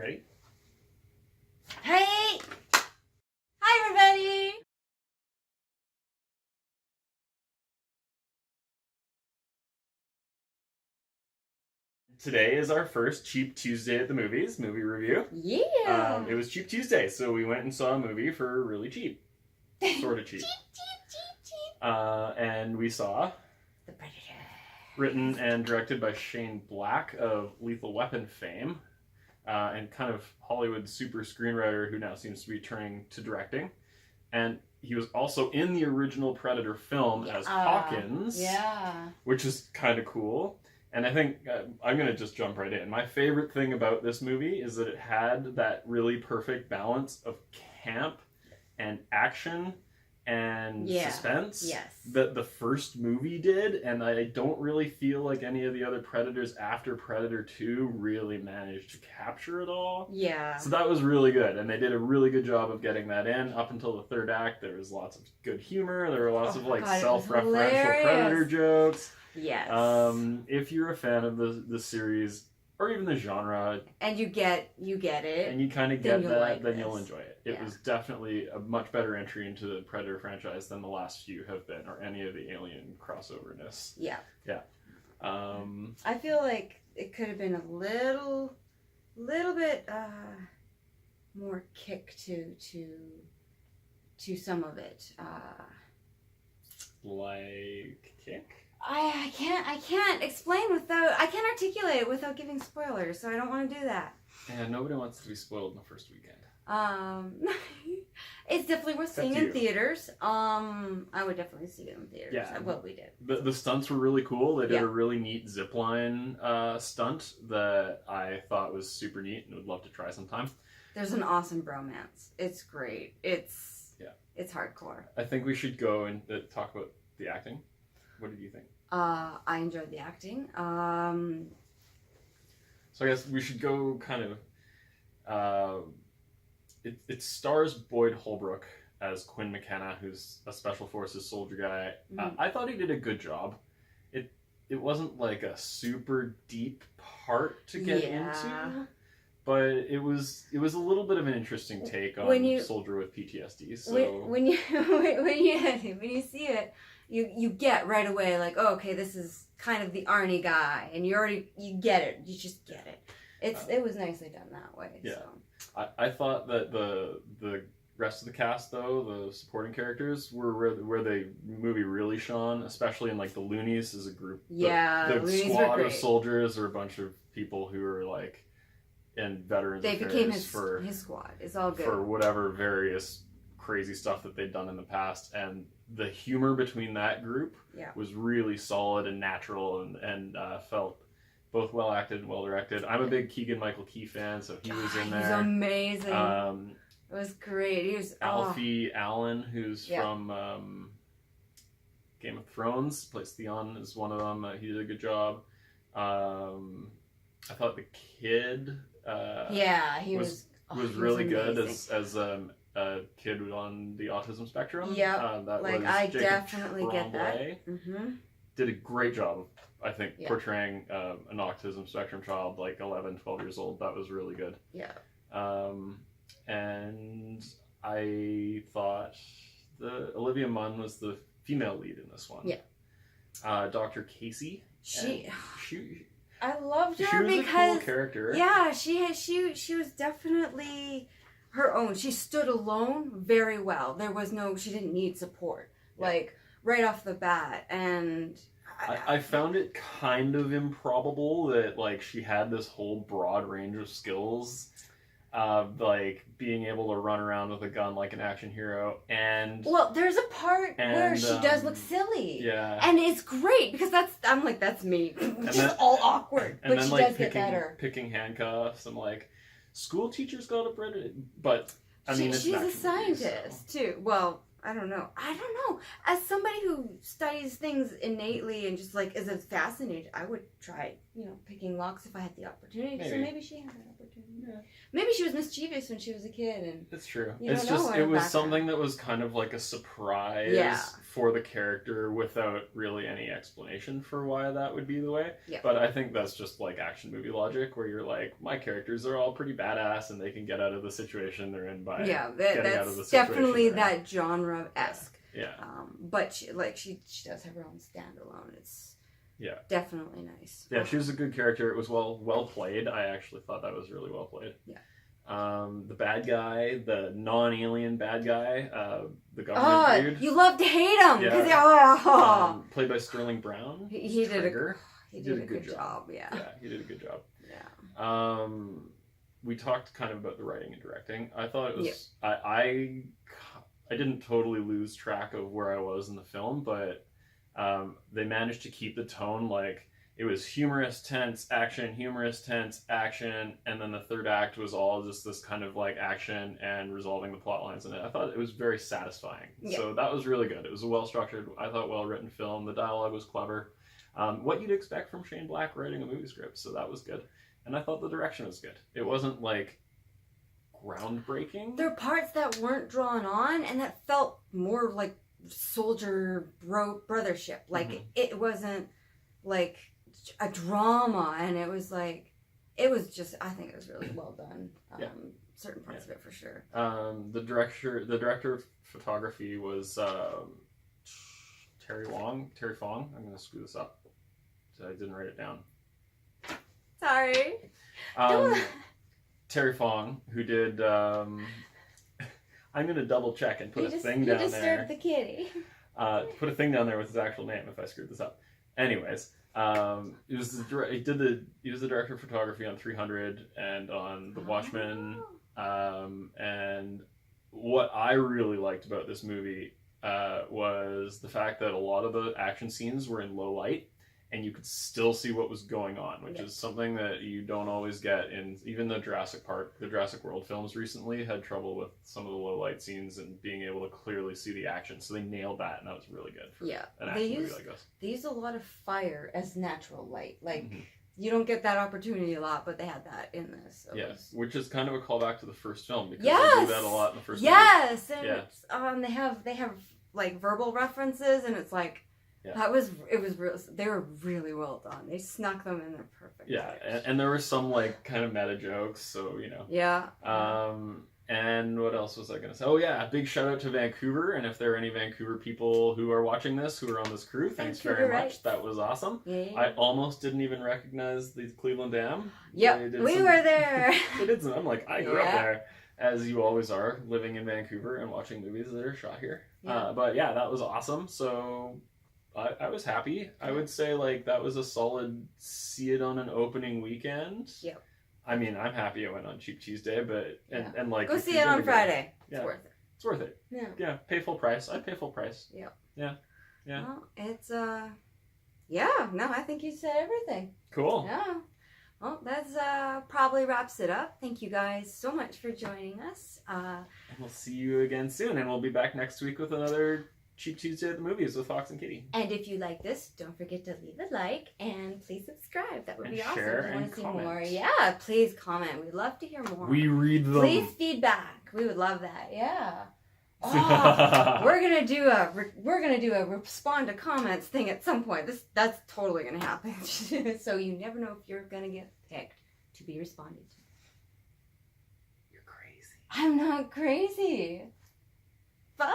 Ready? Hey! Hi, everybody! Today is our first Cheap Tuesday at the movies movie review. Yeah! It was Cheap Tuesday, so we went and saw a movie for really cheap. Sort of cheap. cheap. And we saw The Predator. Written and directed by Shane Black of Lethal Weapon fame, and kind of Hollywood super screenwriter who now seems to be turning to directing. And he was also in the original Predator film as Hawkins, which is kind of cool. And I think I'm going to just jump right in. My favorite thing about this movie is that it had that really perfect balance of camp and action and suspense that the first movie did, and I don't really feel like any of the other Predators after Predator 2 really managed to capture it all. Yeah. So that was really good, and they did a really good job of getting that in. Up until the third act, there was lots of good humor. There were lots of self-referential Predator jokes. Yes. If you're a fan of the series or even the genre, and you get it, and you kind of get that, then this. you'll enjoy it. It was definitely a much better entry into the Predator franchise than the last few have been, or any of the Alien crossoverness. Yeah. I feel like it could have been a little bit more kick to some of it. Like kick? I can't explain I can't articulate it without giving spoilers, so I don't want to do that. Yeah, nobody wants to be spoiled in the first weekend. It's definitely worth seeing in theaters. I would definitely see it in theaters. Yeah. Well, we did. The stunts were really cool. They did a really neat zipline stunt that I thought was super neat and would love to try sometime. There's an awesome bromance. It's great. It's hardcore. I think we should go and talk about the acting. What did you think? I enjoyed the acting. So I guess we should go kind of... It stars Boyd Holbrook as Quinn McKenna, who's a Special Forces soldier guy. I thought he did a good job. It wasn't like a super deep part to get into, but it was a little bit of an interesting take on soldier with PTSD. So when you see it, you get right away like, oh, okay, this is kind of the Arnie guy, and you get it. You just get it. It was nicely done that way. Yeah. So. I thought that the rest of the cast, though, the supporting characters, were where the movie really shone, especially in like the Loonies as a group. Yeah, the squad of soldiers are a bunch of people who are like in veterans. They became his squad. It's all good for whatever various crazy stuff that they'd done in the past, and the humor between that group was really solid and natural, and felt both well acted and well directed. I'm a big Keegan-Michael fan, so he was in there. He's amazing. It was great. He was Alfie Allen, who's from Game of Thrones, plays Theon as one of them. He did a good job. I thought the kid he was really good as a kid on the autism spectrum. I definitely get that. Did a great job, I think, portraying an autism spectrum child, like 11, 12 years old. That was really good. And I thought Olivia Munn was the female lead in this one. Dr. Casey. I loved her she was because a cool character. Yeah, she was definitely her own. She stood alone very well. She didn't need support. Like right off the bat, and I found it kind of improbable that like she had this whole broad range of skills, like being able to run around with a gun like an action hero, and there's a part where she does look silly, and it's great because that's me. It's just all awkward, but then, she like, does get better. Picking handcuffs and like school teachers got a Brit, but I mean she's a scientist too. Well, I don't know. As somebody who studies things innately and just like is fascinated, I would try, picking locks if I had the opportunity. Maybe. So maybe she had that opportunity. Yeah. Maybe she was mischievous when she was a kid, and it's true. It's just it was something that was kind of like a surprise for the character without really any explanation for why that would be the way. Yeah. But I think that's just like action movie logic, where you're like, my characters are all pretty badass and they can get out of the situation they're in by getting out of the that's situation definitely they're in. that genre-esque. Yeah. But she does have her own standalone. It's definitely nice. Yeah, she was a good character. It was well played. I actually thought that was really well played. Yeah. The bad guy, the non-alien bad guy, the government dude. You love to hate him because played by Sterling Brown. He did a good job. Yeah, he did a good job. Yeah. We talked kind of about the writing and directing. I thought it was I didn't totally lose track of where I was in the film, but they managed to keep the tone like. It was humorous, tense, action, and then the third act was all just this kind of like action and resolving the plot lines in it. I thought it was very satisfying. Yeah. So that was really good. It was a well-structured, I thought well-written film. The dialogue was clever. What you'd expect from Shane Black writing a movie script, so that was good. And I thought the direction was good. It wasn't like groundbreaking. There are parts that weren't drawn on and that felt more like soldier brothership. Like it wasn't like a drama, and it was just, I think it was really well done. Certain parts of it for sure. The director of photography was Terry Fong. I'm gonna screw this up. So I didn't write it down. Sorry. Terry Fong, who did I'm gonna double check and put a thing down there. You disturbed the kitty. Put a thing down there with his actual name if I screwed this up. Anyways, he was the director of photography on 300 and on The Watchmen. And what I really liked about this movie was the fact that a lot of the action scenes were in low light, and you could still see what was going on, which is something that you don't always get in even the Jurassic World films recently had trouble with some of the low light scenes and being able to clearly see the action. So they nailed that, and that was really good for an action movie like this. They used a lot of fire as natural light. Like, you don't get that opportunity a lot, but they had that in this. So which is kind of a callback to the first film, because they do that a lot in the first movie. And they have like verbal references, and it's like, they were really well done. They snuck them in there perfect. And there were some like kind of meta jokes, so and what else was I gonna say? Oh yeah, a big shout out to Vancouver, and if there are any Vancouver people who are watching this, who are on this crew, thanks very much. That was awesome. I almost didn't even recognize the Cleveland Dam. We were there. They did some. I'm like, I grew up there, as you always are, living in Vancouver and watching movies that are shot here. But yeah, that was awesome. So I was happy. I would say like that was a solid see it on an opening weekend. Yep. I mean, I'm happy I went on Cheap Tuesday, but and like go see it on Friday. It's worth it. It's worth it. Yeah. Pay full price. I'd pay full price. Yeah. Well, it's no, I think you said everything. Cool. Yeah. Well, that's probably wraps it up. Thank you guys so much for joining us. And we'll see you again soon, and we'll be back next week with another Cheap Tuesday at the Movies with Fox and Kitty. And if you like this, don't forget to leave a like and please subscribe. That would be awesome. Share if you want to see comment. More. Yeah, please comment. We'd love to hear more. We read them. Please feedback. We would love that. Yeah. Oh, we're gonna do a respond to comments thing at some point. That's totally gonna happen. So you never know if you're gonna get picked to be responded to. You're crazy. I'm not crazy. Bye.